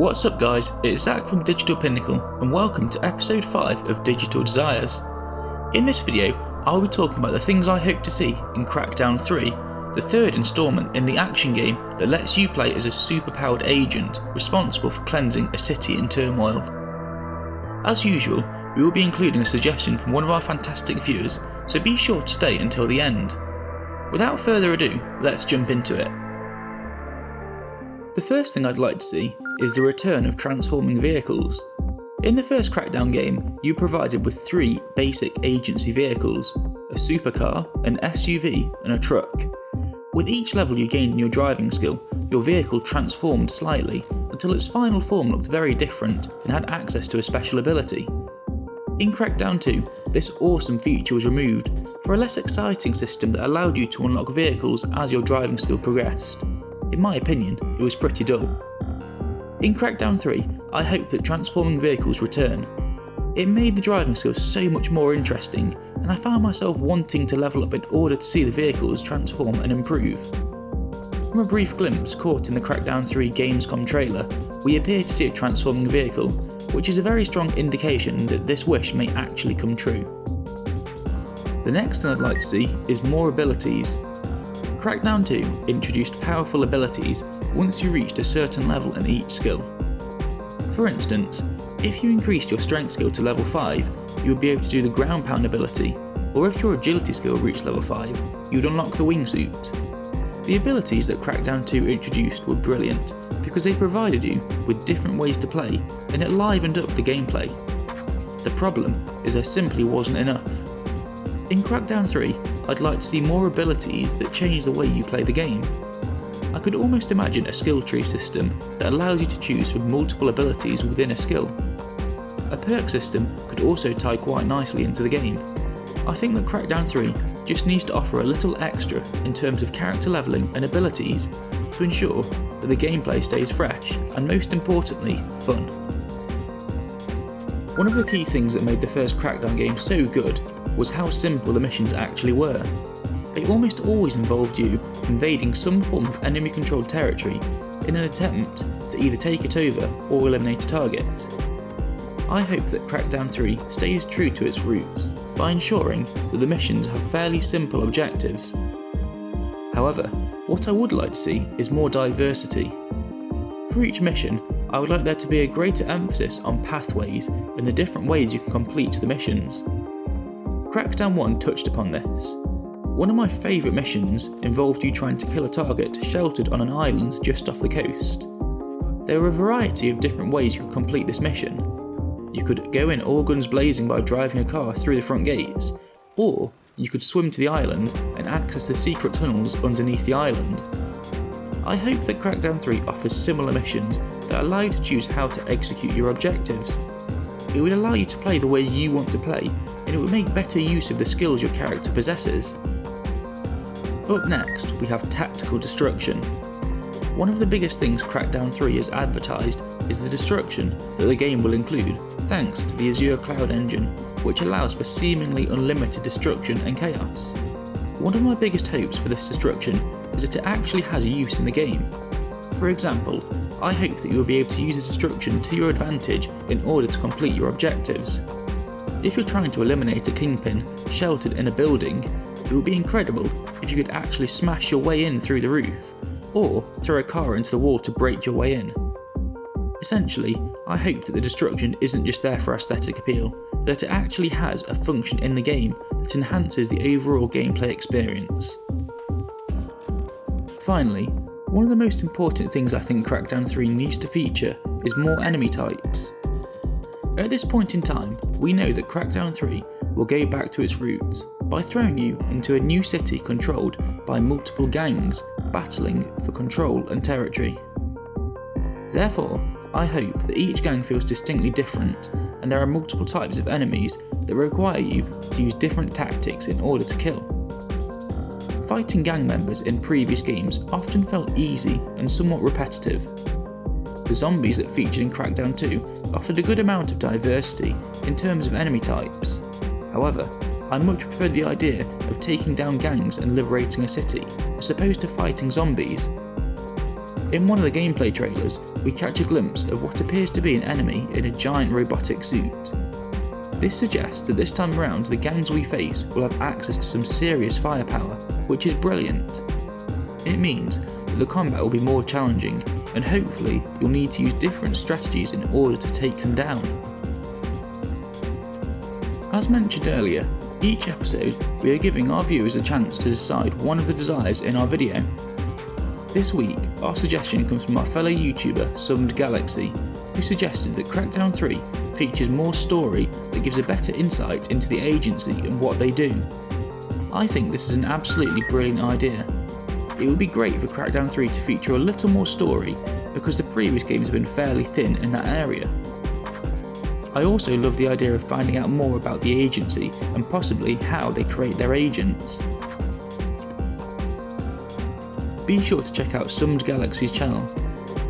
What's up guys, it's Zach from Digital Pinnacle and welcome to episode 5 of Digital Desires. In this video, I'll be talking about the things I hope to see in Crackdown 3, the third instalment in the action game that lets you play as a superpowered agent responsible for cleansing a city in turmoil. As usual, we will be including a suggestion from one of our fantastic viewers, so be sure to stay until the end. Without further ado, let's jump into it. The first thing I'd like to see is the return of transforming vehicles. In the first Crackdown game, you were provided with 3 basic agency vehicles, a supercar, an SUV and a truck. With each level you gained in your driving skill, your vehicle transformed slightly until its final form looked very different and had access to a special ability. In Crackdown 2, this awesome feature was removed for a less exciting system that allowed you to unlock vehicles as your driving skill progressed. In my opinion, it was pretty dull. In Crackdown 3, I hope that transforming vehicles return. It made the driving skills so much more interesting, and I found myself wanting to level up in order to see the vehicles transform and improve. From a brief glimpse caught in the Crackdown 3 Gamescom trailer, we appear to see a transforming vehicle, which is a very strong indication that this wish may actually come true. The next thing I'd like to see is more abilities. Crackdown 2 introduced powerful abilities once you reached a certain level in each skill. For instance, if you increased your strength skill to level 5, you would be able to do the ground pound ability, or if your agility skill reached level 5, you would unlock the wingsuit. The abilities that Crackdown 2 introduced were brilliant because they provided you with different ways to play and it livened up the gameplay. The problem is there simply wasn't enough. In Crackdown 3, I'd like to see more abilities that change the way you play the game. I could almost imagine a skill tree system that allows you to choose from multiple abilities within a skill. A perk system could also tie quite nicely into the game. I think that Crackdown 3 just needs to offer a little extra in terms of character leveling and abilities to ensure that the gameplay stays fresh and most importantly, fun. One of the key things that made the first Crackdown game so good was how simple the missions actually were. They almost always involved you invading some form of enemy controlled territory in an attempt to either take it over or eliminate a target. I hope that Crackdown 3 stays true to its roots by ensuring that the missions have fairly simple objectives. However, what I would like to see is more diversity. For each mission, I would like there to be a greater emphasis on pathways and the different ways you can complete the missions. Crackdown 1 touched upon this. One of my favourite missions involved you trying to kill a target sheltered on an island just off the coast. There were a variety of different ways you could complete this mission. You could go in all guns blazing by driving a car through the front gates, or you could swim to the island and access the secret tunnels underneath the island. I hope that Crackdown 3 offers similar missions that allow you to choose how to execute your objectives. It would allow you to play the way you want to play, and it would make better use of the skills your character possesses. Up next, we have tactical destruction. One of the biggest things Crackdown 3 has advertised is the destruction that the game will include, thanks to the Azure Cloud Engine, which allows for seemingly unlimited destruction and chaos. One of my biggest hopes for this destruction is that it actually has use in the game. For example, I hope that you will be able to use the destruction to your advantage in order to complete your objectives. If you're trying to eliminate a kingpin sheltered in a building, it would be incredible if you could actually smash your way in through the roof, or throw a car into the wall to break your way in. Essentially, I hope that the destruction isn't just there for aesthetic appeal, but that it actually has a function in the game that enhances the overall gameplay experience. Finally, one of the most important things I think Crackdown 3 needs to feature is more enemy types. At this point in time, we know that Crackdown 3 will go back to its roots by throwing you into a new city controlled by multiple gangs battling for control and territory. Therefore, I hope that each gang feels distinctly different and there are multiple types of enemies that require you to use different tactics in order to kill. Fighting gang members in previous games often felt easy and somewhat repetitive. The zombies that featured in Crackdown 2 offered a good amount of diversity in terms of enemy types. However, I much prefer the idea of taking down gangs and liberating a city, as opposed to fighting zombies. In one of the gameplay trailers, we catch a glimpse of what appears to be an enemy in a giant robotic suit. This suggests that this time around the gangs we face will have access to some serious firepower, which is brilliant. It means that the combat will be more challenging, and hopefully you'll need to use different strategies in order to take them down. As mentioned earlier, each episode we are giving our viewers a chance to decide one of the desires in our video. This week, our suggestion comes from our fellow YouTuber Summed Galaxy, who suggested that Crackdown 3 features more story that gives a better insight into the agency and what they do. I think this is an absolutely brilliant idea. It would be great for Crackdown 3 to feature a little more story, because the previous games have been fairly thin in that area. I also love the idea of finding out more about the agency and possibly how they create their agents. Be sure to check out Summed Galaxy's channel.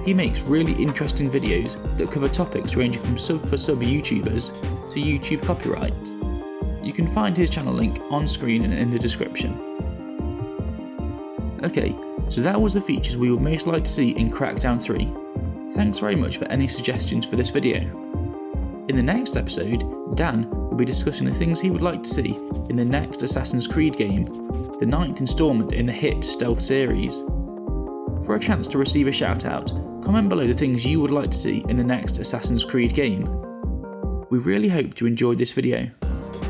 He makes really interesting videos that cover topics ranging from sub-for-sub YouTubers to YouTube copyright. You can find his channel link on screen and in the description. Okay, so that was the features we would most like to see in Crackdown 3. Thanks very much for any suggestions for this video. In the next episode, Dan will be discussing the things he would like to see in the next Assassin's Creed game, the 9th instalment in the hit Stealth series. For a chance to receive a shout out, comment below the things you would like to see in the next Assassin's Creed game. We really hope you enjoyed this video.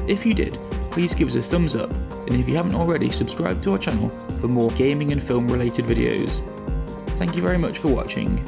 If you did, please give us a thumbs up, and if you haven't already, subscribe to our channel for more gaming and film related videos. Thank you very much for watching.